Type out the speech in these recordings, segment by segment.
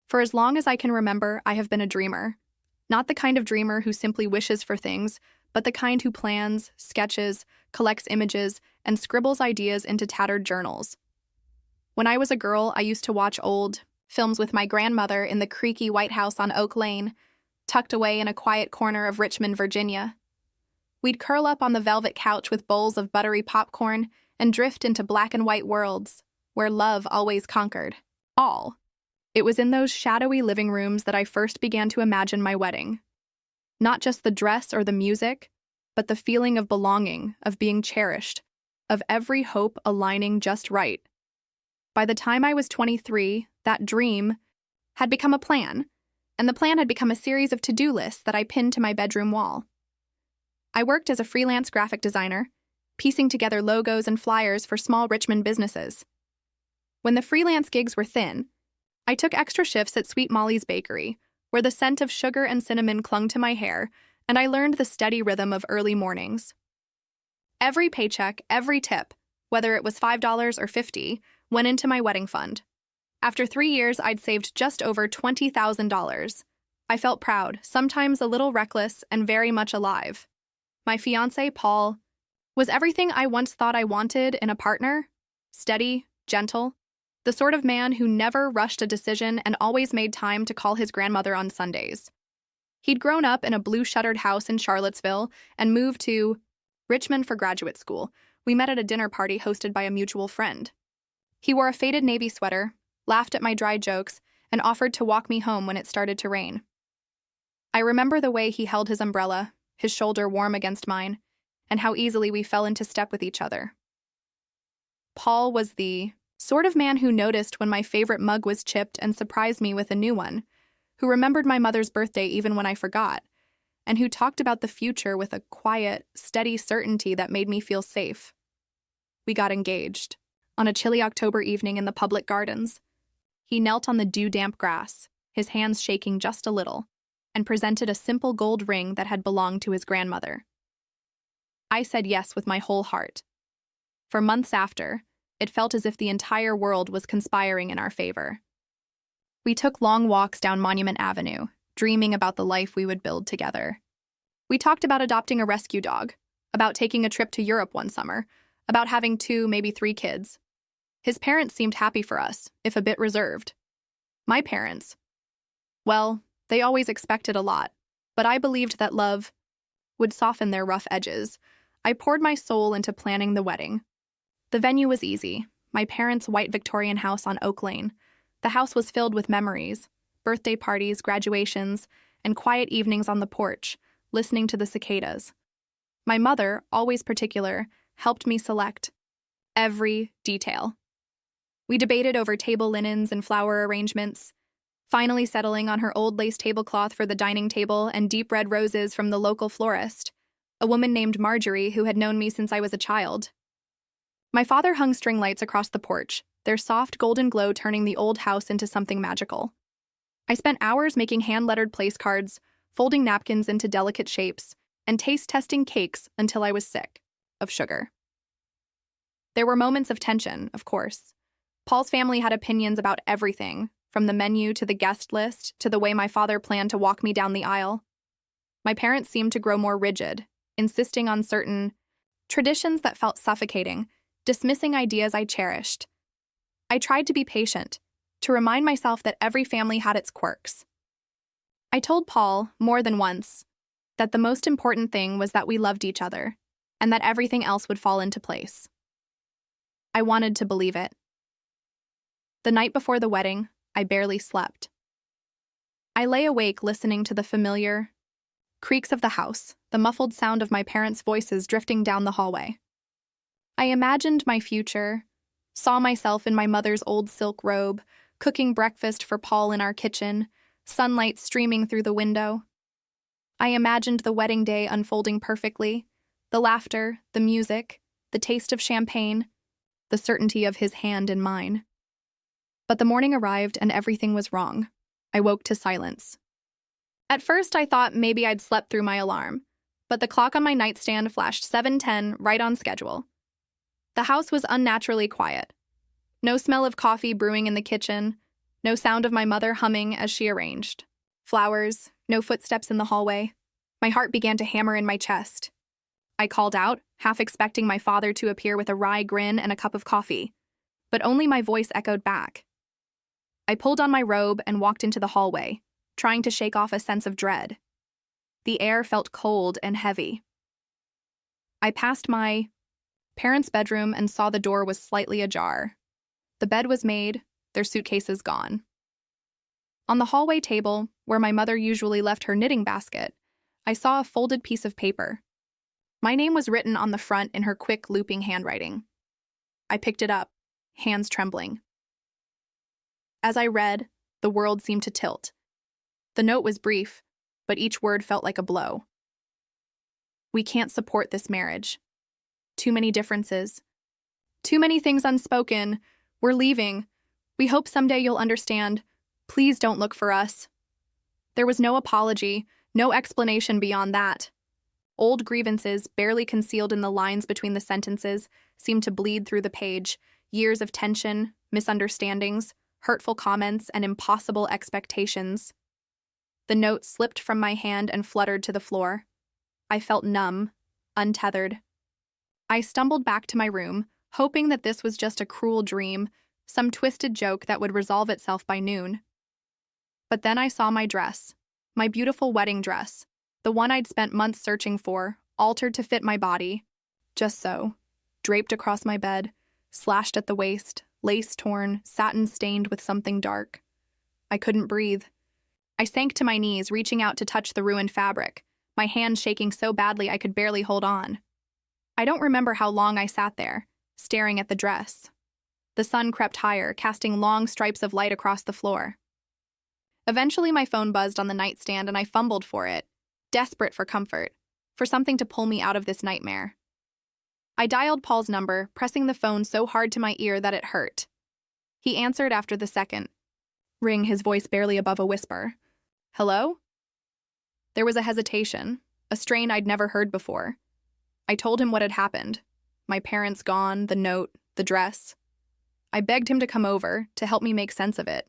For as long as I can remember, I have been a dreamer. Not the kind of dreamer who simply wishes for things, but the kind who plans, sketches, collects images, and scribbles ideas into tattered journals. When I was a girl, I used to watch old films with my grandmother in the creaky White House on Oak Lane, tucked away in a quiet corner of Richmond, Virginia. We'd curl up on the velvet couch with bowls of buttery popcorn and drift into black and white worlds, where love always conquered. All. It was in those shadowy living rooms that I first began to imagine my wedding. Not just the dress or the music, but the feeling of belonging, of being cherished, of every hope aligning just right. By the time I was 23, that dream had become a plan, and the plan had become a series of to-do lists that I pinned to my bedroom wall. I worked as a freelance graphic designer, piecing together logos and flyers for small Richmond businesses. When the freelance gigs were thin, I took extra shifts at Sweet Molly's Bakery, where the scent of sugar and cinnamon clung to my hair, and I learned the steady rhythm of early mornings. Every paycheck, every tip, whether it was $5 or $50, went into my wedding fund. After 3 years, I'd saved just over $20,000. I felt proud, sometimes a little reckless, and very much alive. My fiancé, Paul, was everything I once thought I wanted in a partner: steady, gentle, the sort of man who never rushed a decision and always made time to call his grandmother on Sundays. He'd grown up in a blue-shuttered house in Charlottesville and moved to Richmond for graduate school. We met at a dinner party hosted by a mutual friend. He wore a faded navy sweater, laughed at my dry jokes, and offered to walk me home when it started to rain. I remember the way he held his umbrella, his shoulder warm against mine, and how easily we fell into step with each other. Paul was the sort of man who noticed when my favorite mug was chipped and surprised me with a new one, who remembered my mother's birthday even when I forgot, and who talked about the future with a quiet, steady certainty that made me feel safe. We got engaged on a chilly October evening in the public gardens. He knelt on the dew-damp grass, his hands shaking just a little, and presented a simple gold ring that had belonged to his grandmother. I said yes with my whole heart. For months after, it felt as if the entire world was conspiring in our favor. We took long walks down Monument Avenue, dreaming about the life we would build together. We talked about adopting a rescue dog, about taking a trip to Europe one summer, about having 2, maybe 3 kids. His parents seemed happy for us, if a bit reserved. My parents, well, they always expected a lot, but I believed that love would soften their rough edges. I poured my soul into planning the wedding. The venue was easy, my parents' white Victorian house on Oak Lane. The house was filled with memories, birthday parties, graduations, and quiet evenings on the porch, listening to the cicadas. My mother, always particular, helped me select every detail. We debated over table linens and flower arrangements, finally settling on her old lace tablecloth for the dining table and deep red roses from the local florist, a woman named Marjorie who had known me since I was a child. My father hung string lights across the porch, their soft golden glow turning the old house into something magical. I spent hours making hand-lettered place cards, folding napkins into delicate shapes, and taste-testing cakes until I was sick of sugar. There were moments of tension, of course. Paul's family had opinions about everything, from the menu to the guest list to the way my father planned to walk me down the aisle. My parents seemed to grow more rigid, insisting on certain traditions that felt suffocating, dismissing ideas I cherished. I tried to be patient, to remind myself that every family had its quirks. I told Paul, more than once, that the most important thing was that we loved each other, and that everything else would fall into place. I wanted to believe it. The night before the wedding, I barely slept. I lay awake listening to the familiar creaks of the house, the muffled sound of my parents' voices drifting down the hallway. I imagined my future, saw myself in my mother's old silk robe, cooking breakfast for Paul in our kitchen, sunlight streaming through the window. I imagined the wedding day unfolding perfectly, the laughter, the music, the taste of champagne, the certainty of his hand in mine. But the morning arrived and everything was wrong. I woke to silence. At first, I thought maybe I'd slept through my alarm, but the clock on my nightstand flashed 7:10 right on schedule. The house was unnaturally quiet. No smell of coffee brewing in the kitchen, No sound of my mother humming as she arranged. Flowers, no footsteps in the hallway. My heart began to hammer in my chest. I called out, half expecting my father to appear with a wry grin and a cup of coffee, but only my voice echoed back. I pulled on my robe and walked into the hallway, trying to shake off a sense of dread. The air felt cold and heavy. I passed my parents' bedroom and saw the door was slightly ajar. The bed was made, their suitcases gone. On the hallway table, where my mother usually left her knitting basket, I saw a folded piece of paper. My name was written on the front in her quick, looping handwriting. I picked it up, hands trembling. As I read, the world seemed to tilt. The note was brief, but each word felt like a blow. We can't support this marriage. Too many differences. Too many things unspoken. We're leaving. We hope someday you'll understand. Please don't look for us. There was no apology, no explanation beyond that. Old grievances, barely concealed in the lines between the sentences, seemed to bleed through the page. Years of tension, misunderstandings, hurtful comments, and impossible expectations. The note slipped from my hand and fluttered to the floor. I felt numb, untethered. I stumbled back to my room, hoping that this was just a cruel dream, some twisted joke that would resolve itself by noon. But then I saw my dress, my beautiful wedding dress, the one I'd spent months searching for, altered to fit my body. Just so, draped across my bed, slashed at the waist, lace torn, satin stained with something dark. I couldn't breathe. I sank to my knees, reaching out to touch the ruined fabric, my hands shaking so badly I could barely hold on. I don't remember how long I sat there, staring at the dress. The sun crept higher, casting long stripes of light across the floor. Eventually my phone buzzed on the nightstand and I fumbled for it, desperate for comfort, for something to pull me out of this nightmare. I dialed Paul's number, pressing the phone so hard to my ear that it hurt. He answered after the second ring, his voice barely above a whisper. Hello? There was a hesitation, a strain I'd never heard before. I told him what had happened. My parents gone, the note, the dress. I begged him to come over, to help me make sense of it.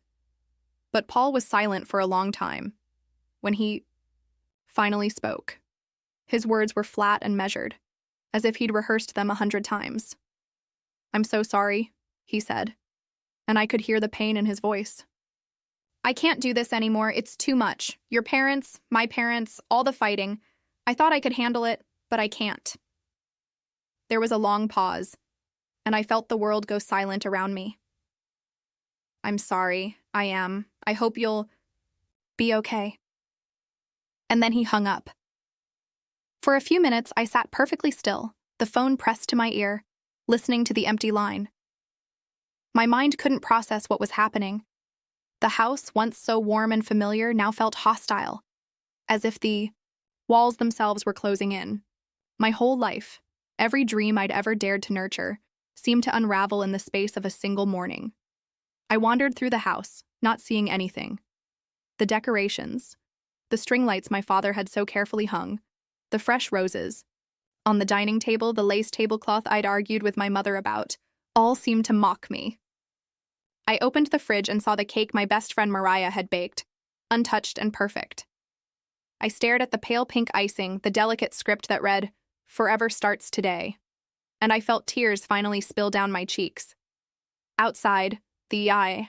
But Paul was silent for a long time. When he finally spoke, his words were flat and measured, as if he'd rehearsed them 100 times. I'm so sorry, he said, and I could hear the pain in his voice. I can't do this anymore, it's too much. Your parents, my parents, all the fighting. I thought I could handle it, but I can't. There was a long pause, and I felt the world go silent around me. I'm sorry, I am. I hope you'll be okay. And then he hung up. For a few minutes, I sat perfectly still, the phone pressed to my ear, listening to the empty line. My mind couldn't process what was happening. The house, once so warm and familiar, now felt hostile, as if the walls themselves were closing in. My whole life, every dream I'd ever dared to nurture, seemed to unravel in the space of a single morning. I wandered through the house, not seeing anything. The decorations, the string lights my father had so carefully hung, the fresh roses. On the dining table, the lace tablecloth I'd argued with my mother about, all seemed to mock me. I opened the fridge and saw the cake my best friend Mariah had baked, untouched and perfect. I stared at the pale pink icing, the delicate script that read, "Forever starts today," and I felt tears finally spill down my cheeks. Outside, the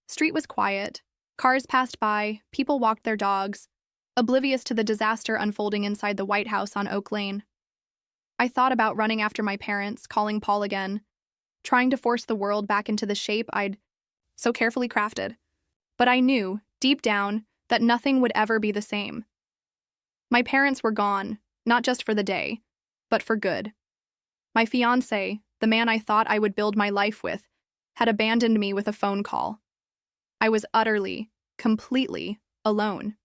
street was quiet. Cars passed by, people walked their dogs, oblivious to the disaster unfolding inside the White House on Oak Lane. I thought about running after my parents, calling Paul again, trying to force the world back into the shape I'd so carefully crafted. But I knew, deep down, that nothing would ever be the same. My parents were gone, not just for the day, but for good. My fiancé, the man I thought I would build my life with, had abandoned me with a phone call. I was utterly, completely alone.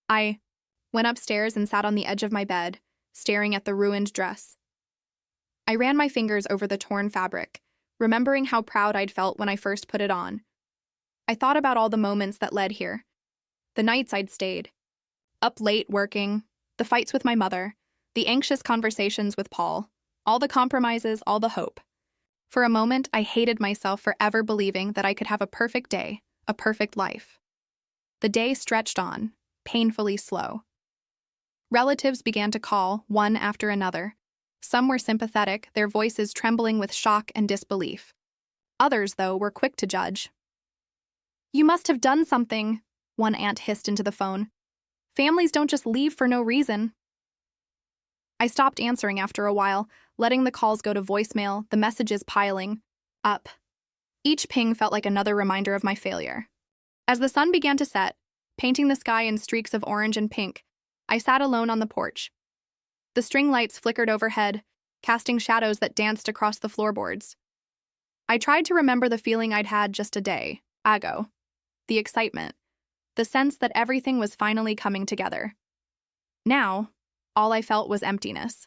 I went upstairs and sat on the edge of my bed, staring at the ruined dress. I ran my fingers over the torn fabric, remembering how proud I'd felt when I first put it on. I thought about all the moments that led here, the nights I'd stayed, up late working, the fights with my mother, the anxious conversations with Paul, all the compromises, all the hope. For a moment, I hated myself for ever believing that I could have a perfect day, a perfect life. The day stretched on, painfully slow. Relatives began to call, one after another. Some were sympathetic, their voices trembling with shock and disbelief. Others, though, were quick to judge. "You must have done something," one aunt hissed into the phone. "Families don't just leave for no reason." I stopped answering after a while, letting the calls go to voicemail, the messages piling up. Each ping felt like another reminder of my failure. As the sun began to set, painting the sky in streaks of orange and pink, I sat alone on the porch. The string lights flickered overhead, casting shadows that danced across the floorboards. I tried to remember the feeling I'd had just a day ago. The excitement. The sense that everything was finally coming together. Now, all I felt was emptiness.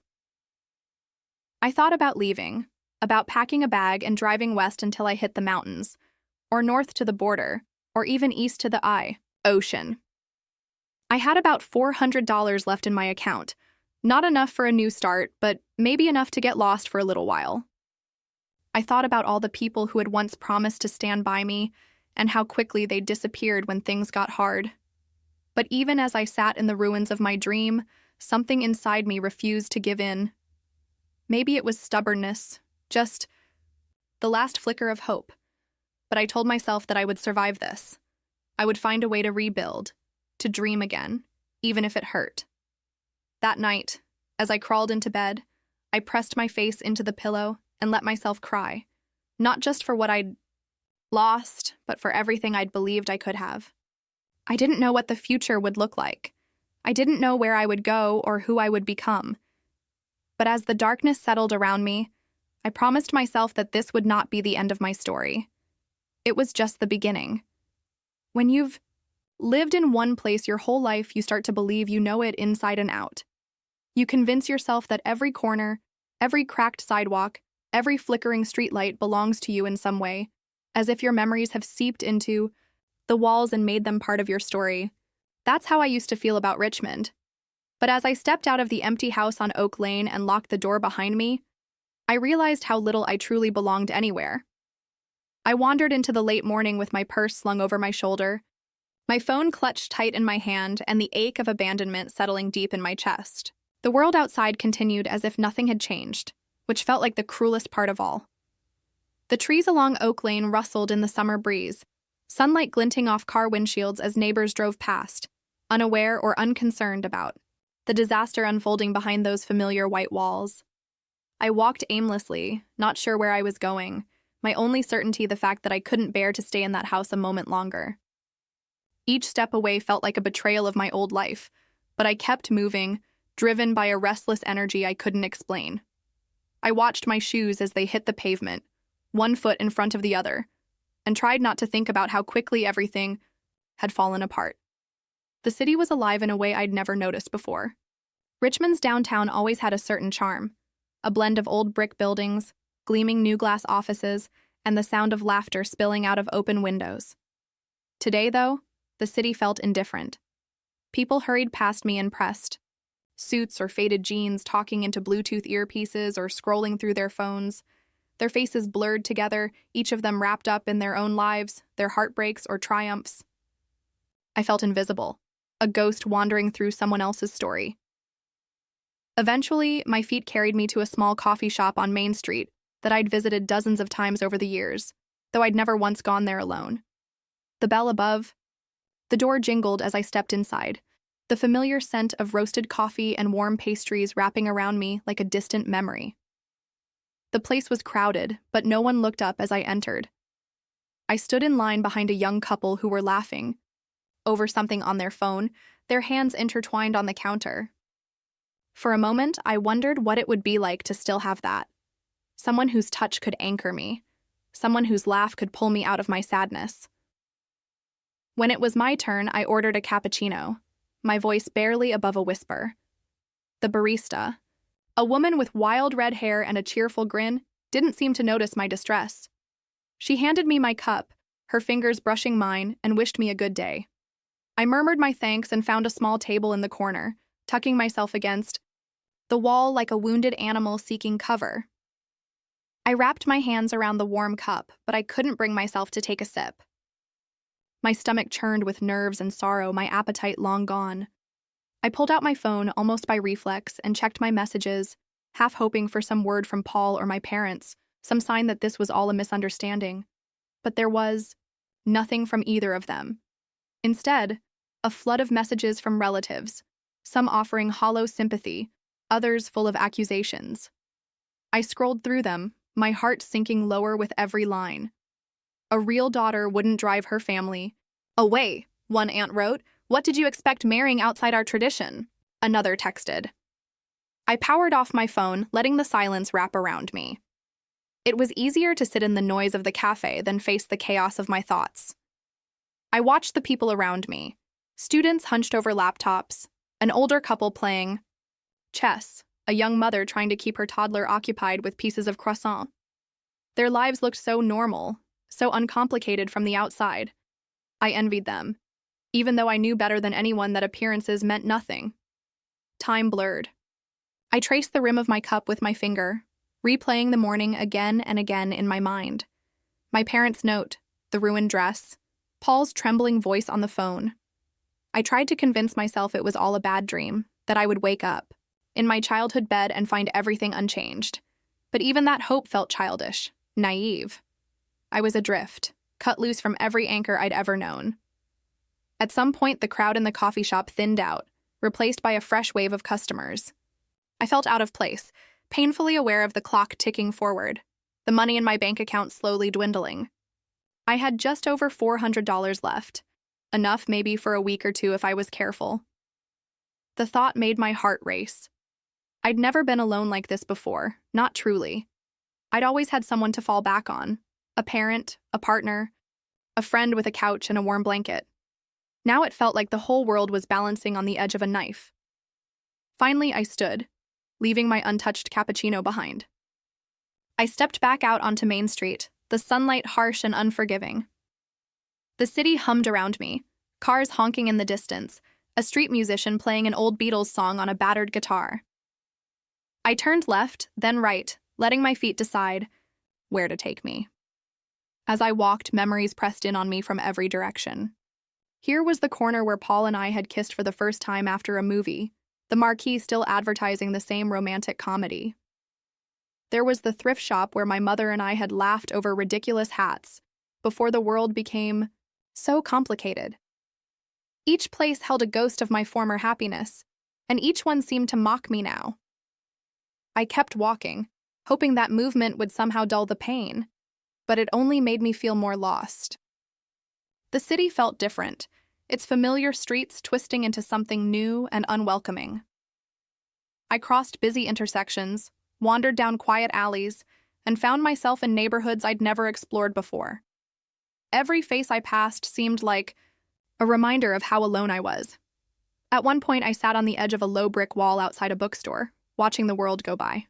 I thought about leaving, about packing a bag and driving west until I hit the mountains, or north to the border, or even east to the ocean. I had about $400 left in my account. Not enough for a new start, but maybe enough to get lost for a little while. I thought about all the people who had once promised to stand by me and how quickly they disappeared when things got hard. But even as I sat in the ruins of my dream, something inside me refused to give in. Maybe it was stubbornness, just the last flicker of hope. But I told myself that I would survive this. I would find a way to rebuild, to dream again, even if it hurt. That night, as I crawled into bed, I pressed my face into the pillow and let myself cry, not just for what I'd lost, but for everything I'd believed I could have. I didn't know what the future would look like. I didn't know where I would go or who I would become. But as the darkness settled around me, I promised myself that this would not be the end of my story. It was just the beginning. When you've lived in one place your whole life, you start to believe you know it inside and out. You convince yourself that every corner, every cracked sidewalk, every flickering streetlight belongs to you in some way, as if your memories have seeped into the walls and made them part of your story. That's how I used to feel about Richmond. But as I stepped out of the empty house on Oak Lane and locked the door behind me, I realized how little I truly belonged anywhere. I wandered into the late morning with my purse slung over my shoulder, my phone clutched tight in my hand, and the ache of abandonment settling deep in my chest. The world outside continued as if nothing had changed, which felt like the cruelest part of all. The trees along Oak Lane rustled in the summer breeze, sunlight glinting off car windshields as neighbors drove past, unaware or unconcerned about the disaster unfolding behind those familiar white walls. I walked aimlessly, not sure where I was going, my only certainty the fact that I couldn't bear to stay in that house a moment longer. Each step away felt like a betrayal of my old life, but I kept moving, driven by a restless energy I couldn't explain. I watched my shoes as they hit the pavement, one foot in front of the other, and tried not to think about how quickly everything had fallen apart. The city was alive in a way I'd never noticed before. Richmond's downtown always had a certain charm, a blend of old brick buildings, gleaming new glass offices, and the sound of laughter spilling out of open windows. Today, though, the city felt indifferent. People hurried past me and pressed, suits or faded jeans talking into Bluetooth earpieces or scrolling through their phones, their faces blurred together, each of them wrapped up in their own lives, their heartbreaks or triumphs. I felt invisible, a ghost wandering through someone else's story. Eventually, my feet carried me to a small coffee shop on Main Street that I'd visited dozens of times over the years, though I'd never once gone there alone. The bell above, the door jingled as I stepped inside, the familiar scent of roasted coffee and warm pastries wrapping around me like a distant memory. The place was crowded, but no one looked up as I entered. I stood in line behind a young couple who were laughing over something on their phone, their hands intertwined on the counter. For a moment, I wondered what it would be like to still have that. Someone whose touch could anchor me, someone whose laugh could pull me out of my sadness. When it was my turn, I ordered a cappuccino, my voice barely above a whisper. The barista, a woman with wild red hair and a cheerful grin, didn't seem to notice my distress. She handed me my cup, her fingers brushing mine, and wished me a good day. I murmured my thanks and found a small table in the corner, tucking myself against the wall like a wounded animal seeking cover. I wrapped my hands around the warm cup, but I couldn't bring myself to take a sip. My stomach churned with nerves and sorrow, my appetite long gone. I pulled out my phone almost by reflex and checked my messages, half hoping for some word from Paul or my parents, some sign that this was all a misunderstanding. But there was nothing from either of them. Instead, a flood of messages from relatives, some offering hollow sympathy, others full of accusations. I scrolled through them, my heart sinking lower with every line. A real daughter wouldn't drive her family away, one aunt wrote. What did you expect marrying outside our tradition? Another texted. I powered off my phone, letting the silence wrap around me. It was easier to sit in the noise of the cafe than face the chaos of my thoughts. I watched the people around me, students hunched over laptops, an older couple playing chess, a young mother trying to keep her toddler occupied with pieces of croissant. Their lives looked so normal, so uncomplicated from the outside. I envied them, even though I knew better than anyone that appearances meant nothing. Time blurred. I traced the rim of my cup with my finger, replaying the morning again and again in my mind. My parents' note, the ruined dress, Paul's trembling voice on the phone. I tried to convince myself it was all a bad dream, that I would wake up in my childhood bed and find everything unchanged. But even that hope felt childish, naive. I was adrift, cut loose from every anchor I'd ever known. At some point, the crowd in the coffee shop thinned out, replaced by a fresh wave of customers. I felt out of place, painfully aware of the clock ticking forward, the money in my bank account slowly dwindling. I had just over $400 left, enough maybe for a week or two if I was careful. The thought made my heart race. I'd never been alone like this before, not truly. I'd always had someone to fall back on, a parent, a partner, a friend with a couch and a warm blanket. Now it felt like the whole world was balancing on the edge of a knife. Finally, I stood, leaving my untouched cappuccino behind. I stepped back out onto Main Street, the sunlight harsh and unforgiving. The city hummed around me, cars honking in the distance, a street musician playing an old Beatles song on a battered guitar. I turned left, then right, letting my feet decide where to take me. As I walked, memories pressed in on me from every direction. Here was the corner where Paul and I had kissed for the first time after a movie, the marquee still advertising the same romantic comedy. There was the thrift shop where my mother and I had laughed over ridiculous hats before the world became so complicated. Each place held a ghost of my former happiness, and each one seemed to mock me now. I kept walking, hoping that movement would somehow dull the pain, but it only made me feel more lost. The city felt different, its familiar streets twisting into something new and unwelcoming. I crossed busy intersections, wandered down quiet alleys, and found myself in neighborhoods I'd never explored before. Every face I passed seemed like a reminder of how alone I was. At one point, I sat on the edge of a low brick wall outside a bookstore, watching the world go by.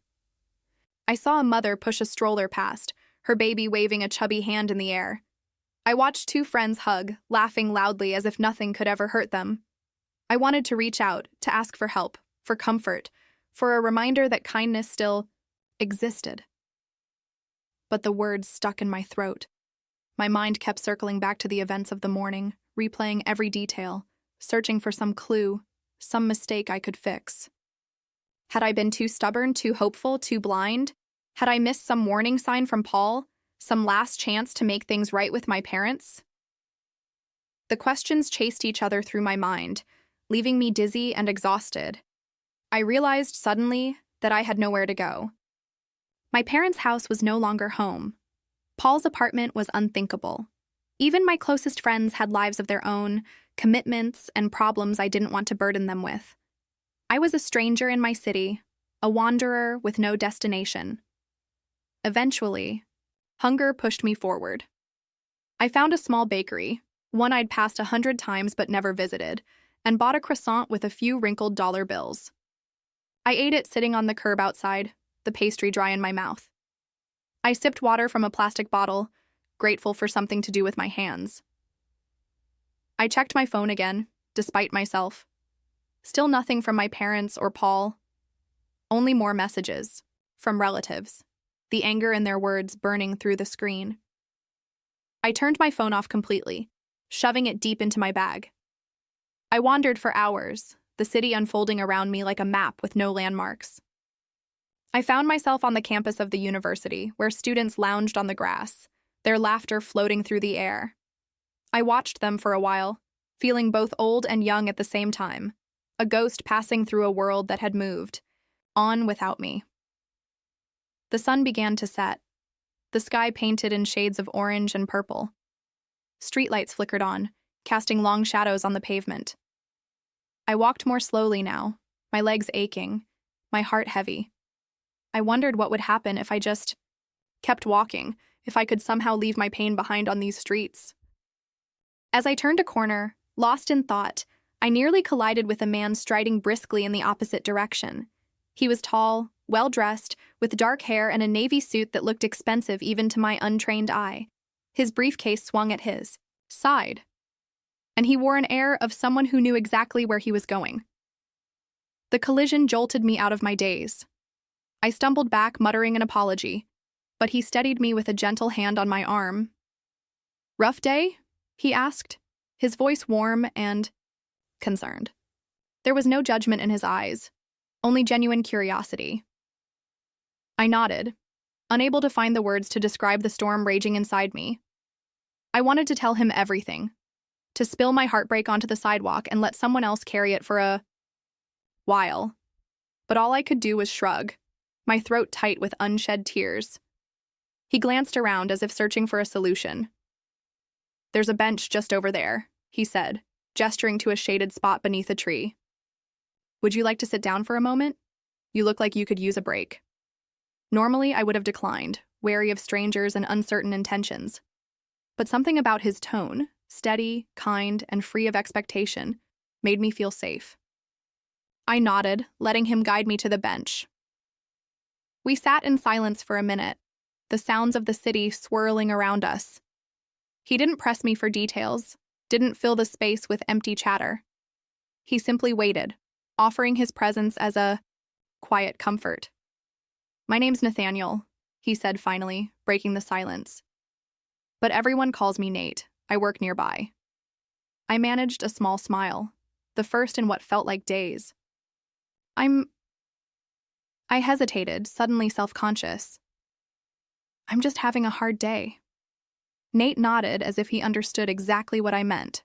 I saw a mother push a stroller past, her baby waving a chubby hand in the air. I watched two friends hug, laughing loudly as if nothing could ever hurt them. I wanted to reach out, to ask for help, for comfort, for a reminder that kindness still existed. But the words stuck in my throat. My mind kept circling back to the events of the morning, replaying every detail, searching for some clue, some mistake I could fix. Had I been too stubborn, too hopeful, too blind? Had I missed some warning sign from Paul? Some last chance to make things right with my parents? The questions chased each other through my mind, leaving me dizzy and exhausted. I realized suddenly that I had nowhere to go. My parents' house was no longer home. Paul's apartment was unthinkable. Even my closest friends had lives of their own, commitments and problems I didn't want to burden them with. I was a stranger in my city, a wanderer with no destination. Eventually, hunger pushed me forward. I found a small bakery, one I'd passed 100 times but never visited, and bought a croissant with a few wrinkled dollar bills. I ate it sitting on the curb outside, the pastry dry in my mouth. I sipped water from a plastic bottle, grateful for something to do with my hands. I checked my phone again, despite myself. Still nothing from my parents or Paul. Only more messages, from relatives, the anger in their words burning through the screen. I turned my phone off completely, shoving it deep into my bag. I wandered for hours, the city unfolding around me like a map with no landmarks. I found myself on the campus of the university, where students lounged on the grass, their laughter floating through the air. I watched them for a while, feeling both old and young at the same time, a ghost passing through a world that had moved on without me. The sun began to set, the sky painted in shades of orange and purple. Streetlights flickered on, casting long shadows on the pavement. I walked more slowly now, my legs aching, my heart heavy. I wondered what would happen if I just kept walking, if I could somehow leave my pain behind on these streets. As I turned a corner, lost in thought, I nearly collided with a man striding briskly in the opposite direction. He was tall, well-dressed, with dark hair and a navy suit that looked expensive even to my untrained eye. His briefcase swung at his side, and he wore an air of someone who knew exactly where he was going. The collision jolted me out of my daze. I stumbled back, muttering an apology, but he steadied me with a gentle hand on my arm. "Rough day?" he asked, his voice warm and concerned. There was no judgment in his eyes, only genuine curiosity. I nodded, unable to find the words to describe the storm raging inside me. I wanted to tell him everything, to spill my heartbreak onto the sidewalk and let someone else carry it for a while. But all I could do was shrug, my throat tight with unshed tears. He glanced around as if searching for a solution. "There's a bench just over there," he said, gesturing to a shaded spot beneath a tree. "Would you like to sit down for a moment? You look like you could use a break." Normally, I would have declined, wary of strangers and uncertain intentions. But something about his tone, steady, kind, and free of expectation, made me feel safe. I nodded, letting him guide me to the bench. We sat in silence for a minute, the sounds of the city swirling around us. He didn't press me for details, didn't fill the space with empty chatter. He simply waited, offering his presence as a quiet comfort. "My name's Nathaniel," he said finally, breaking the silence. "But everyone calls me Nate. I work nearby." I managed a small smile, the first in what felt like days. I hesitated, suddenly self-conscious. "I'm just having a hard day." Nate nodded as if he understood exactly what I meant.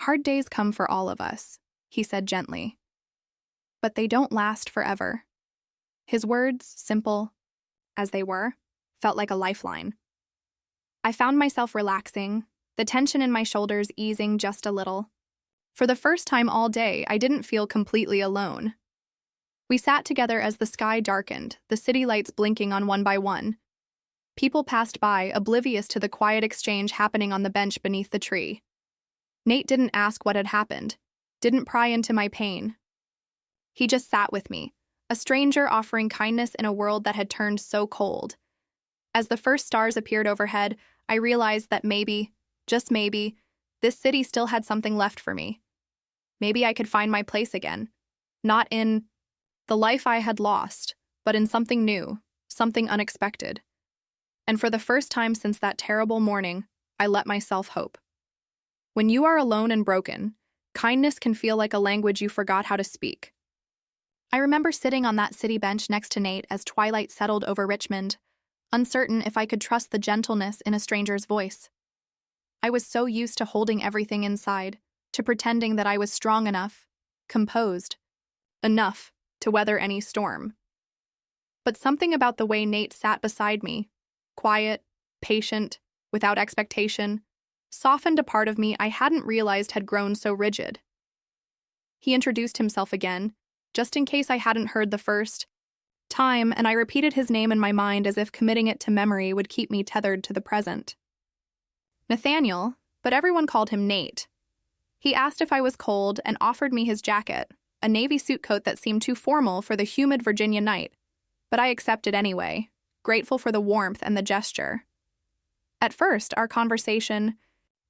"Hard days come for all of us," he said gently. "But they don't last forever." His words, simple as they were, felt like a lifeline. I found myself relaxing, the tension in my shoulders easing just a little. For the first time all day, I didn't feel completely alone. We sat together as the sky darkened, the city lights blinking on one by one. People passed by, oblivious to the quiet exchange happening on the bench beneath the tree. Nate didn't ask what had happened, didn't pry into my pain. He just sat with me, a stranger offering kindness in a world that had turned so cold. As the first stars appeared overhead, I realized that maybe, just maybe, this city still had something left for me. Maybe I could find my place again, not in the life I had lost, but in something new, something unexpected. And for the first time since that terrible morning, I let myself hope. When you are alone and broken, kindness can feel like a language you forgot how to speak. I remember sitting on that city bench next to Nate as twilight settled over Richmond, uncertain if I could trust the gentleness in a stranger's voice. I was so used to holding everything inside, to pretending that I was strong enough, composed, enough to weather any storm. But something about the way Nate sat beside me, quiet, patient, without expectation, softened a part of me I hadn't realized had grown so rigid. He introduced himself again, just in case I hadn't heard the first time, and I repeated his name in my mind as if committing it to memory would keep me tethered to the present. Nathaniel, but everyone called him Nate. He asked if I was cold and offered me his jacket, a navy suit coat that seemed too formal for the humid Virginia night, but I accepted anyway, grateful for the warmth and the gesture. At first, our conversation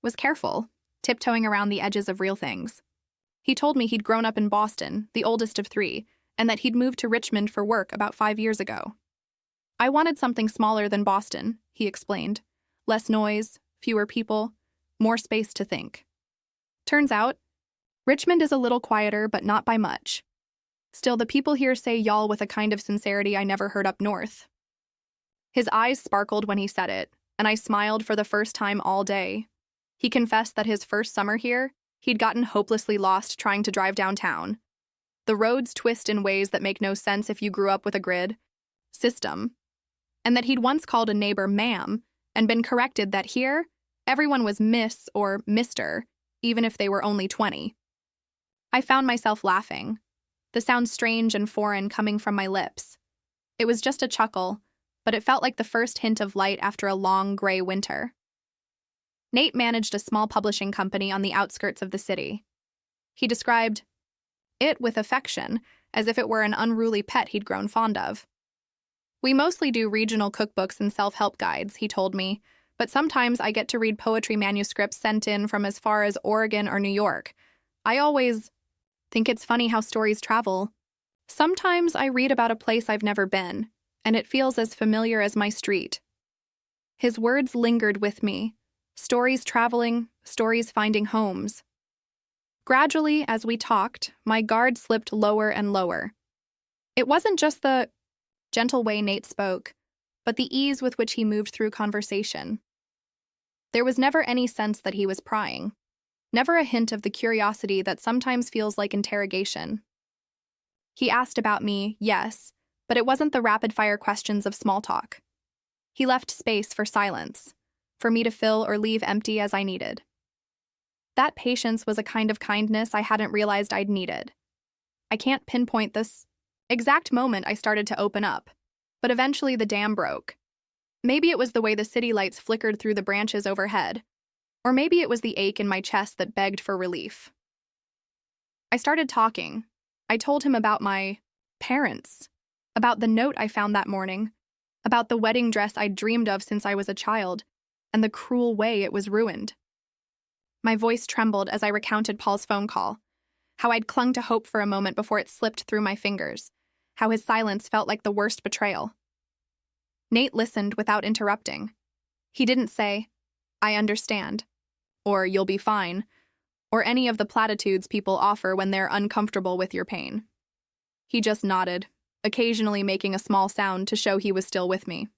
was careful, tiptoeing around the edges of real things. He told me he'd grown up in Boston, the oldest of three, and that he'd moved to Richmond for work about 5 years ago. I wanted something smaller than Boston, he explained. Less noise, fewer people, more space to think. Turns out, Richmond is a little quieter, but not by much. Still, the people here say y'all with a kind of sincerity I never heard up north. His eyes sparkled when he said it, and I smiled for the first time all day. He confessed that his first summer here, he'd gotten hopelessly lost trying to drive downtown. The roads twist in ways that make no sense if you grew up with a grid system. And that he'd once called a neighbor ma'am and been corrected that here, everyone was Miss or Mr., even if they were only 20. I found myself laughing. The sound strange and foreign coming from my lips. It was just a chuckle, but it felt like the first hint of light after a long, gray winter. Nate managed a small publishing company on the outskirts of the city. He described it with affection, as if it were an unruly pet he'd grown fond of. We mostly do regional cookbooks and self-help guides, he told me, but sometimes I get to read poetry manuscripts sent in from as far as Oregon or New York. I always think it's funny how stories travel. Sometimes I read about a place I've never been, and it feels as familiar as my street. His words lingered with me. Stories traveling, stories finding homes. Gradually, as we talked, my guard slipped lower and lower. It wasn't just the gentle way Nate spoke, but the ease with which he moved through conversation. There was never any sense that he was prying, never a hint of the curiosity that sometimes feels like interrogation. He asked about me, yes, but it wasn't the rapid-fire questions of small talk. He left space for silence, for me to fill or leave empty as I needed. That patience was a kind of kindness I hadn't realized I'd needed. I can't pinpoint this exact moment I started to open up, but eventually the dam broke. Maybe it was the way the city lights flickered through the branches overhead, or maybe it was the ache in my chest that begged for relief. I started talking. I told him about my parents, about the note I found that morning, about the wedding dress I'd dreamed of since I was a child, and the cruel way it was ruined. My voice trembled as I recounted Paul's phone call, how I'd clung to hope for a moment before it slipped through my fingers, how his silence felt like the worst betrayal. Nate listened without interrupting. He didn't say, "I understand," or "you'll be fine," or any of the platitudes people offer when they're uncomfortable with your pain. He just nodded, occasionally making a small sound to show he was still with me.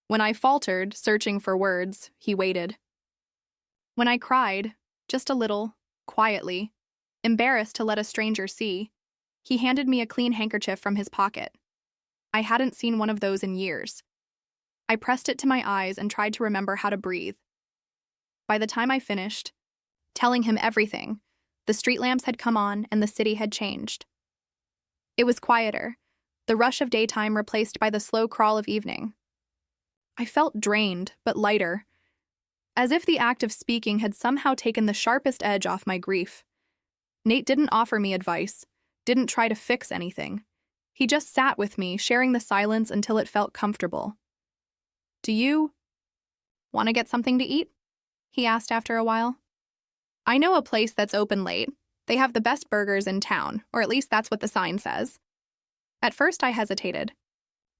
When I faltered, searching for words, he waited. When I cried, just a little, quietly, embarrassed to let a stranger see, he handed me a clean handkerchief from his pocket. I hadn't seen one of those in years. I pressed it to my eyes and tried to remember how to breathe. By the time I finished, telling him everything, the street lamps had come on and the city had changed. It was quieter, the rush of daytime replaced by the slow crawl of evening. I felt drained, but lighter, as if the act of speaking had somehow taken the sharpest edge off my grief. Nate didn't offer me advice, didn't try to fix anything. He just sat with me, sharing the silence until it felt comfortable. "Do you want to get something to eat?" he asked after a while. "I know a place that's open late. They have the best burgers in town, or at least that's what the sign says." At first I hesitated.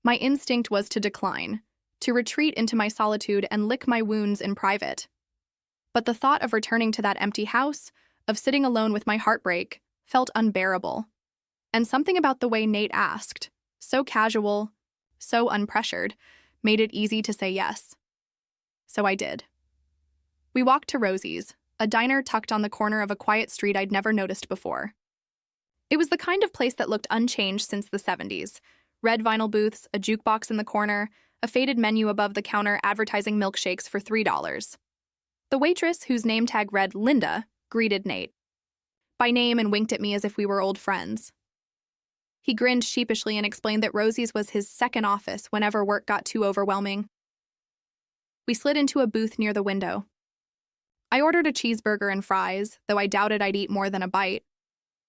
My instinct was to decline, to retreat into my solitude and lick my wounds in private. But the thought of returning to that empty house, of sitting alone with my heartbreak, felt unbearable. And something about the way Nate asked, so casual, so unpressured, made it easy to say yes. So I did. We walked to Rosie's, a diner tucked on the corner of a quiet street I'd never noticed before. It was the kind of place that looked unchanged since the 70s. Red vinyl booths, a jukebox in the corner, a faded menu above the counter advertising milkshakes for $3. The waitress, whose name tag read Linda, greeted Nate by name and winked at me as if we were old friends. He grinned sheepishly and explained that Rosie's was his second office whenever work got too overwhelming. We slid into a booth near the window. I ordered a cheeseburger and fries, though I doubted I'd eat more than a bite.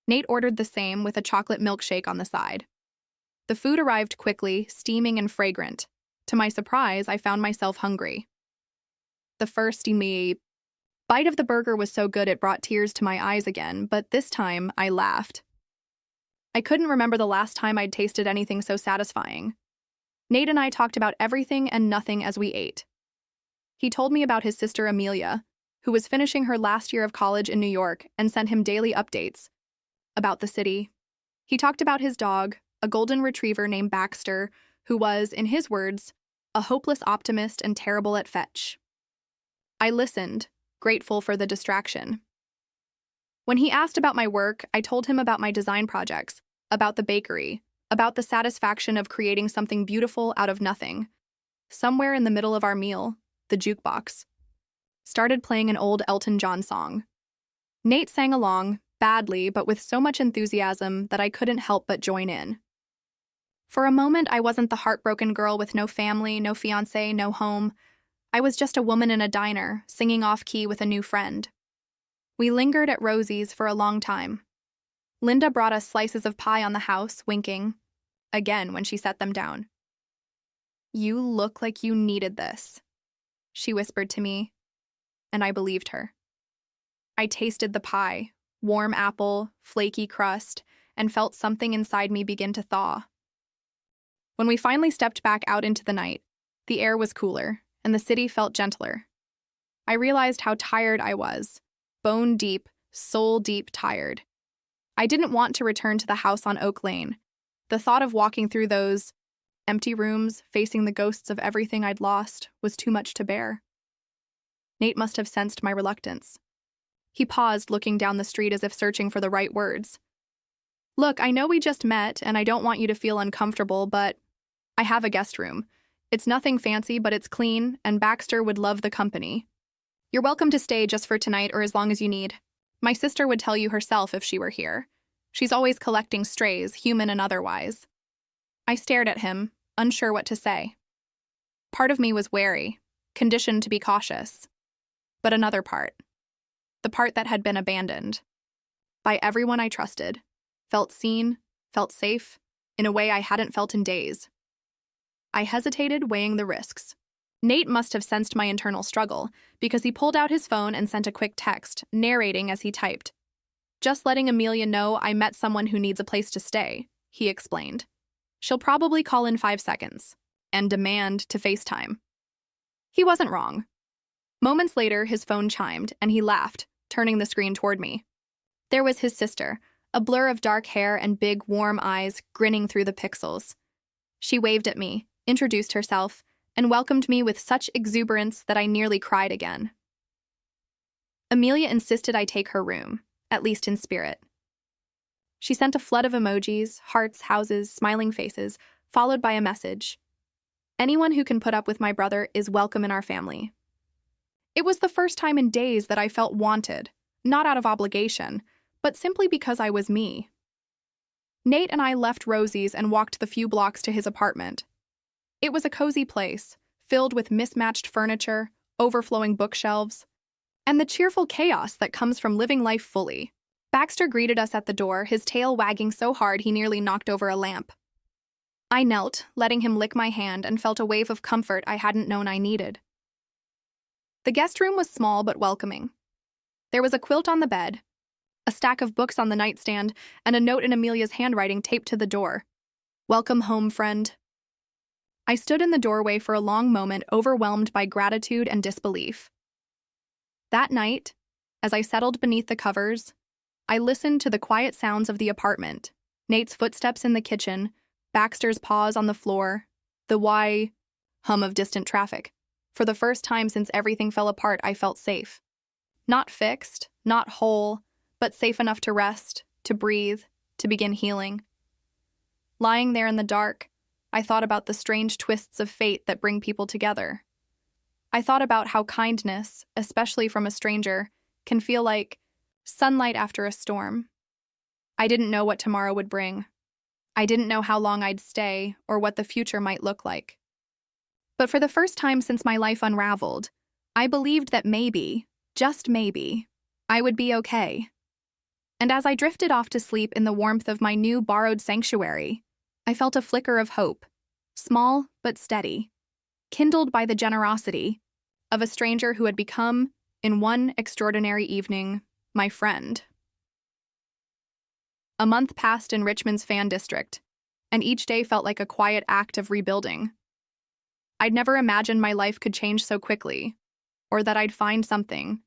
Nate ordered the same with a chocolate milkshake on the side. The food arrived quickly, steaming and fragrant. To my surprise, I found myself hungry. The first bite of the burger was so good it brought tears to my eyes again, but this time I laughed. I couldn't remember the last time I'd tasted anything so satisfying. Nate and I talked about everything and nothing as we ate. He told me about his sister Amelia, who was finishing her last year of college in New York and sent him daily updates about the city. He talked about his dog, a golden retriever named Baxter, who was, in his words, a hopeless optimist and terrible at fetch. I listened, grateful for the distraction. When he asked about my work, I told him about my design projects, about the bakery, about the satisfaction of creating something beautiful out of nothing. Somewhere in the middle of our meal, the jukebox started playing an old Elton John song. Nate sang along, badly but with so much enthusiasm that I couldn't help but join in. For a moment, I wasn't the heartbroken girl with no family, no fiancé, no home. I was just a woman in a diner, singing off-key with a new friend. We lingered at Rosie's for a long time. Linda brought us slices of pie on the house, winking, again when she set them down. "You look like you needed this," she whispered to me, and I believed her. I tasted the pie, warm apple, flaky crust, and felt something inside me begin to thaw. When we finally stepped back out into the night, the air was cooler, and the city felt gentler. I realized how tired I was, bone-deep, soul-deep tired. I didn't want to return to the house on Oak Lane. The thought of walking through those empty rooms, facing the ghosts of everything I'd lost, was too much to bear. Nate must have sensed my reluctance. He paused, looking down the street as if searching for the right words. "Look, I know we just met, and I don't want you to feel uncomfortable, but I have a guest room. It's nothing fancy, but it's clean, and Baxter would love the company. You're welcome to stay just for tonight or as long as you need. My sister would tell you herself if she were here. She's always collecting strays, human and otherwise." I stared at him, unsure what to say. Part of me was wary, conditioned to be cautious. But another part, the part that had been abandoned by everyone I trusted, felt seen, felt safe, in a way I hadn't felt in days. I hesitated, weighing the risks. Nate must have sensed my internal struggle, because he pulled out his phone and sent a quick text, narrating as he typed. "Just letting Amelia know I met someone who needs a place to stay," he explained. "She'll probably call in 5 seconds, and demand to FaceTime." He wasn't wrong. Moments later, his phone chimed, and he laughed, turning the screen toward me. There was his sister, a blur of dark hair and big, warm eyes, grinning through the pixels. She waved at me, introduced herself, and welcomed me with such exuberance that I nearly cried again. Amelia insisted I take her room, at least in spirit. She sent a flood of emojis, hearts, houses, smiling faces, followed by a message. "Anyone who can put up with my brother is welcome in our family." It was the first time in days that I felt wanted, not out of obligation, but simply because I was me. Nate and I left Rosie's and walked the few blocks to his apartment. It was a cozy place, filled with mismatched furniture, overflowing bookshelves, and the cheerful chaos that comes from living life fully. Baxter greeted us at the door, his tail wagging so hard he nearly knocked over a lamp. I knelt, letting him lick my hand, and felt a wave of comfort I hadn't known I needed. The guest room was small but welcoming. There was a quilt on the bed, a stack of books on the nightstand, and a note in Amelia's handwriting taped to the door. "Welcome home, friend." I stood in the doorway for a long moment, overwhelmed by gratitude and disbelief. That night, as I settled beneath the covers, I listened to the quiet sounds of the apartment, Nate's footsteps in the kitchen, Baxter's paws on the floor, the hum of distant traffic. For the first time since everything fell apart, I felt safe. Not fixed, not whole, but safe enough to rest, to breathe, to begin healing. Lying there in the dark, I thought about the strange twists of fate that bring people together. I thought about how kindness, especially from a stranger, can feel like sunlight after a storm. I didn't know what tomorrow would bring. I didn't know how long I'd stay or what the future might look like. But for the first time since my life unraveled, I believed that maybe, just maybe, I would be okay. And as I drifted off to sleep in the warmth of my new borrowed sanctuary, I felt a flicker of hope, small but steady, kindled by the generosity of a stranger who had become, in one extraordinary evening, my friend. A month passed in Richmond's fan district, and each day felt like a quiet act of rebuilding. I'd never imagined my life could change so quickly, or that I'd find something,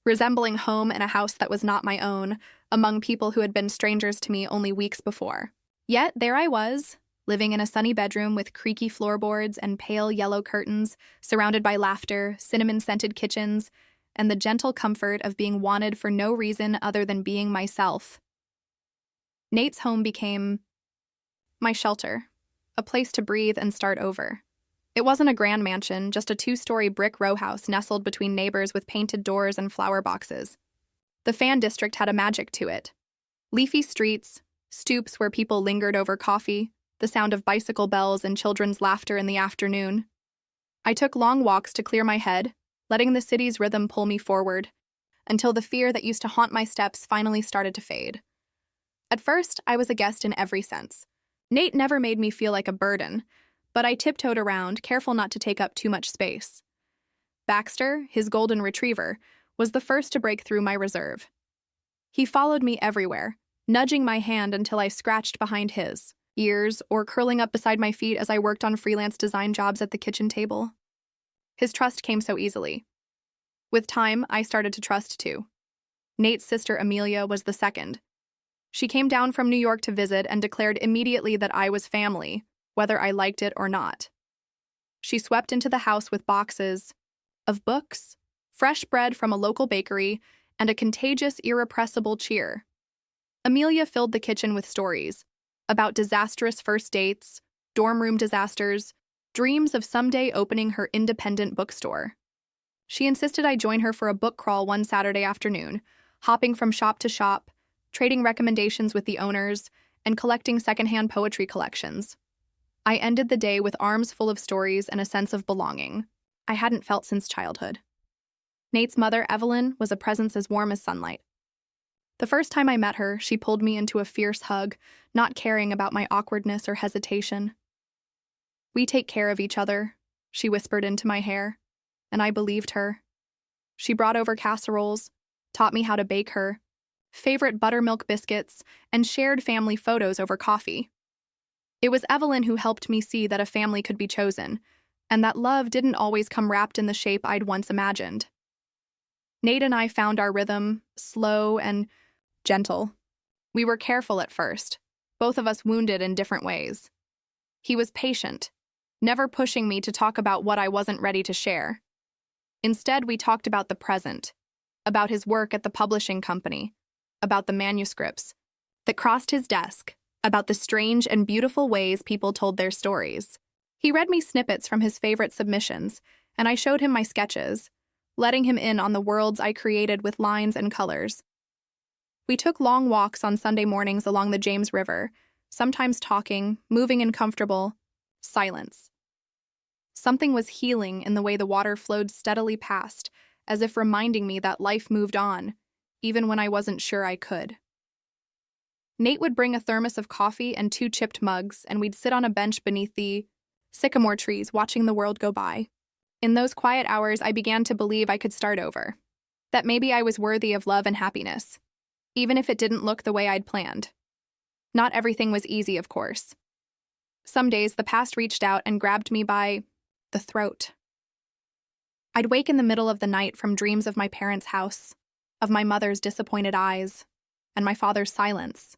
resembling home in a house that was not my own, among people who had been strangers to me only weeks before. Yet there I was, living in a sunny bedroom with creaky floorboards and pale yellow curtains, surrounded by laughter, cinnamon-scented kitchens, and the gentle comfort of being wanted for no reason other than being myself. Nate's home became my shelter, a place to breathe and start over. It wasn't a grand mansion, just a 2-story brick row house nestled between neighbors with painted doors and flower boxes. The fan district had a magic to it. Leafy streets, stoops where people lingered over coffee, the sound of bicycle bells and children's laughter in the afternoon. I took long walks to clear my head, letting the city's rhythm pull me forward, until the fear that used to haunt my steps finally started to fade. At first, I was a guest in every sense. Nate never made me feel like a burden, but I tiptoed around, careful not to take up too much space. Baxter, his golden retriever, was the first to break through my reserve. He followed me everywhere, nudging my hand until I scratched behind his ears or curling up beside my feet as I worked on freelance design jobs at the kitchen table. His trust came so easily. With time, I started to trust too. Nate's sister Amelia was the second. She came down from New York to visit and declared immediately that I was family, whether I liked it or not. She swept into the house with boxes of books, fresh bread from a local bakery, and a contagious, irrepressible cheer. Amelia filled the kitchen with stories about disastrous first dates, dorm room disasters, dreams of someday opening her independent bookstore. She insisted I join her for a book crawl one Saturday afternoon, hopping from shop to shop, trading recommendations with the owners, and collecting secondhand poetry collections. I ended the day with arms full of stories and a sense of belonging I hadn't felt since childhood. Nate's mother, Evelyn, was a presence as warm as sunlight. The first time I met her, she pulled me into a fierce hug, not caring about my awkwardness or hesitation. "We take care of each other," she whispered into my hair, and I believed her. She brought over casseroles, taught me how to bake her favorite buttermilk biscuits, and shared family photos over coffee. It was Evelyn who helped me see that a family could be chosen, and that love didn't always come wrapped in the shape I'd once imagined. Nate and I found our rhythm, slow and gentle. We were careful at first, both of us wounded in different ways. He was patient, never pushing me to talk about what I wasn't ready to share. Instead, we talked about the present, about his work at the publishing company, about the manuscripts that crossed his desk, about the strange and beautiful ways people told their stories. He read me snippets from his favorite submissions, and I showed him my sketches, letting him in on the worlds I created with lines and colors. We took long walks on Sunday mornings along the James River, sometimes talking, moving in comfortable silence. Something was healing in the way the water flowed steadily past, as if reminding me that life moved on, even when I wasn't sure I could. Nate would bring a thermos of coffee and 2 chipped mugs, and we'd sit on a bench beneath the sycamore trees watching the world go by. In those quiet hours, I began to believe I could start over, that maybe I was worthy of love and happiness, even if it didn't look the way I'd planned. Not everything was easy, of course. Some days, the past reached out and grabbed me by the throat. I'd wake in the middle of the night from dreams of my parents' house, of my mother's disappointed eyes, and my father's silence.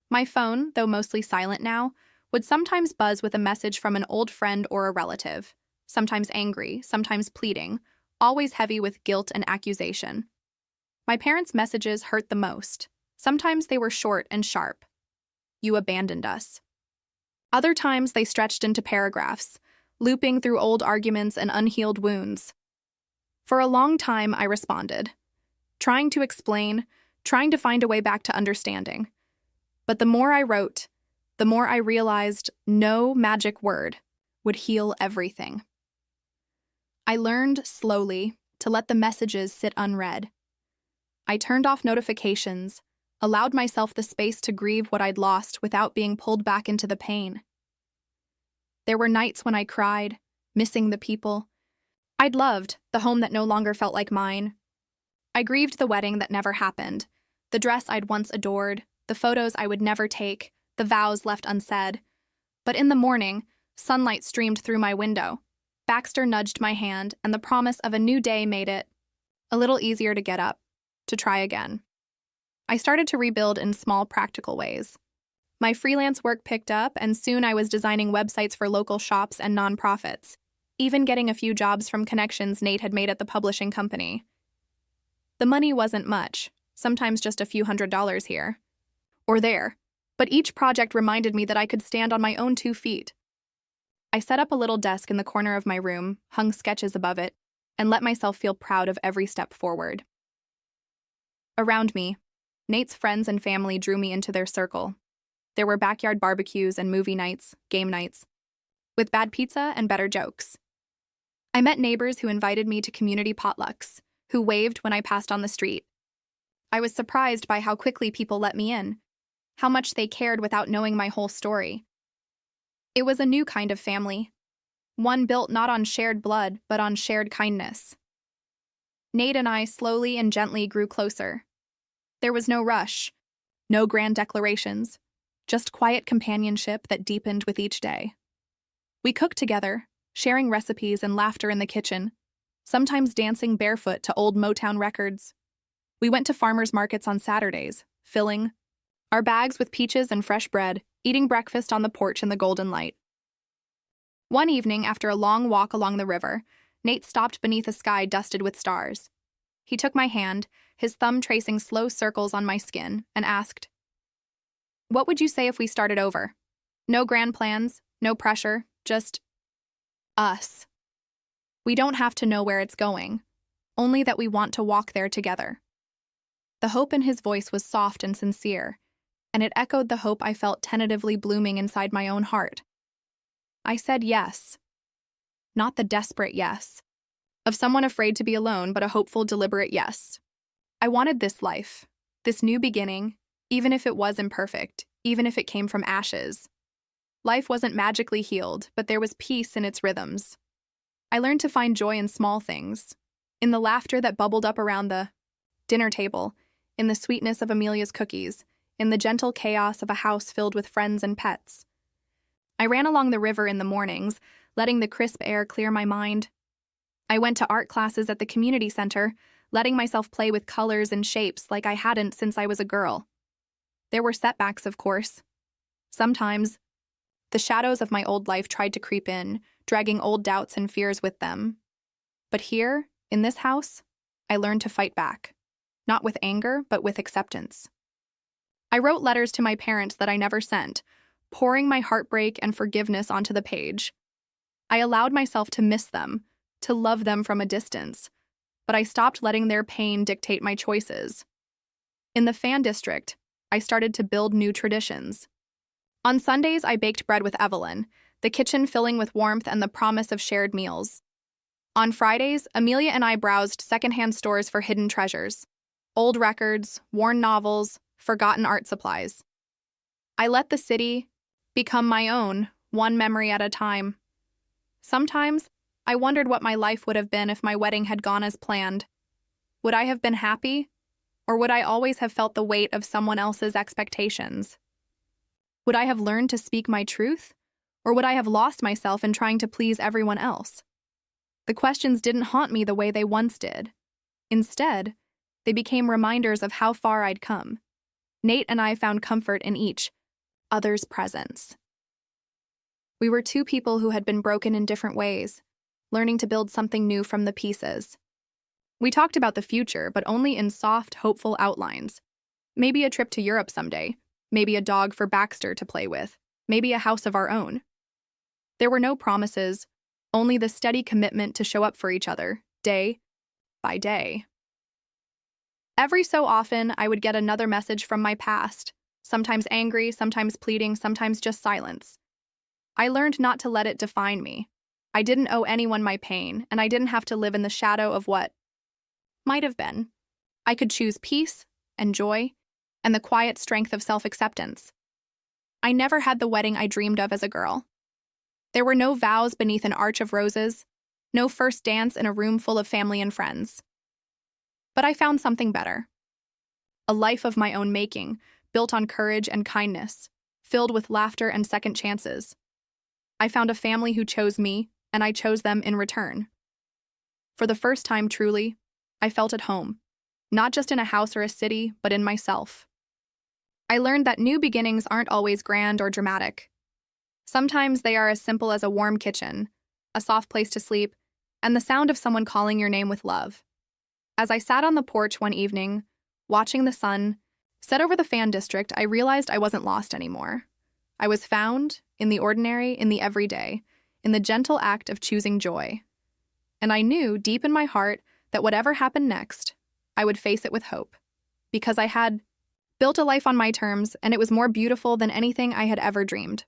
My phone, though mostly silent now, would sometimes buzz with a message from an old friend or a relative, sometimes angry, sometimes pleading, always heavy with guilt and accusation. My parents' messages hurt the most. Sometimes they were short and sharp. "You abandoned us." Other times they stretched into paragraphs, looping through old arguments and unhealed wounds. For a long time, I responded, trying to explain, trying to find a way back to understanding. But the more I wrote, the more I realized no magic word would heal everything. I learned slowly to let the messages sit unread. I turned off notifications, allowed myself the space to grieve what I'd lost without being pulled back into the pain. There were nights when I cried, missing the people I'd loved, the home that no longer felt like mine. I grieved the wedding that never happened, the dress I'd once adored, the photos I would never take, the vows left unsaid. But in the morning, sunlight streamed through my window. Baxter nudged my hand, and the promise of a new day made it a little easier to get up, to try again. I started to rebuild in small, practical ways. My freelance work picked up, and soon I was designing websites for local shops and nonprofits, even getting a few jobs from connections Nate had made at the publishing company. The money wasn't much, sometimes just a few $100s here or there, but each project reminded me that I could stand on my own 2 feet. I set up a little desk in the corner of my room, hung sketches above it, and let myself feel proud of every step forward. Around me, Nate's friends and family drew me into their circle. There were backyard barbecues and movie nights, game nights, with bad pizza and better jokes. I met neighbors who invited me to community potlucks, who waved when I passed on the street. I was surprised by how quickly people let me in, how much they cared without knowing my whole story. It was a new kind of family, one built not on shared blood, but on shared kindness. Nate and I slowly and gently grew closer. There was no rush, no grand declarations, just quiet companionship that deepened with each day. We cooked together, sharing recipes and laughter in the kitchen, sometimes dancing barefoot to old Motown records. We went to farmers' markets on Saturdays, filling our bags with peaches and fresh bread, eating breakfast on the porch in the golden light. One evening, after a long walk along the river, Nate stopped beneath a sky dusted with stars. He took my hand, his thumb tracing slow circles on my skin, and asked, "What would you say if we started over? No grand plans, no pressure, just us. We don't have to know where it's going, only that we want to walk there together." The hope in his voice was soft and sincere, and it echoed the hope I felt tentatively blooming inside my own heart. I said yes. Not the desperate yes of someone afraid to be alone, but a hopeful, deliberate yes. I wanted this life, this new beginning, even if it was imperfect, even if it came from ashes. Life wasn't magically healed, but there was peace in its rhythms. I learned to find joy in small things, in the laughter that bubbled up around the dinner table, in the sweetness of Amelia's cookies, in the gentle chaos of a house filled with friends and pets. I ran along the river in the mornings, letting the crisp air clear my mind. I went to art classes at the community center, letting myself play with colors and shapes like I hadn't since I was a girl. There were setbacks, of course. Sometimes, the shadows of my old life tried to creep in, dragging old doubts and fears with them. But here, in this house, I learned to fight back, not with anger, but with acceptance. I wrote letters to my parents that I never sent, pouring my heartbreak and forgiveness onto the page. I allowed myself to miss them, to love them from a distance, but I stopped letting their pain dictate my choices. In the fan district, I started to build new traditions. On Sundays, I baked bread with Evelyn, the kitchen filling with warmth and the promise of shared meals. On Fridays, Amelia and I browsed secondhand stores for hidden treasures, old records, worn novels, forgotten art supplies. I let the city become my own, one memory at a time. Sometimes, I wondered what my life would have been if my wedding had gone as planned. Would I have been happy, or would I always have felt the weight of someone else's expectations? Would I have learned to speak my truth, or would I have lost myself in trying to please everyone else? The questions didn't haunt me the way they once did. Instead, they became reminders of how far I'd come. Nate and I found comfort in each other's presence. We were two people who had been broken in different ways, learning to build something new from the pieces. We talked about the future, but only in soft, hopeful outlines. Maybe a trip to Europe someday, maybe a dog for Baxter to play with, maybe a house of our own. There were no promises, only the steady commitment to show up for each other, day by day. Every so often, I would get another message from my past, sometimes angry, sometimes pleading, sometimes just silence. I learned not to let it define me. I didn't owe anyone my pain, and I didn't have to live in the shadow of what might have been. I could choose peace and joy and the quiet strength of self-acceptance. I never had the wedding I dreamed of as a girl. There were no vows beneath an arch of roses, no first dance in a room full of family and friends. But I found something better. A life of my own making, built on courage and kindness, filled with laughter and second chances. I found a family who chose me, and I chose them in return. For the first time truly, I felt at home, not just in a house or a city, but in myself. I learned that new beginnings aren't always grand or dramatic. Sometimes they are as simple as a warm kitchen, a soft place to sleep, and the sound of someone calling your name with love. As I sat on the porch one evening, watching the sun set over the fan district, I realized I wasn't lost anymore. I was found in the ordinary, in the everyday, in the gentle act of choosing joy. And I knew deep in my heart that whatever happened next, I would face it with hope, because I had built a life on my terms, and it was more beautiful than anything I had ever dreamed.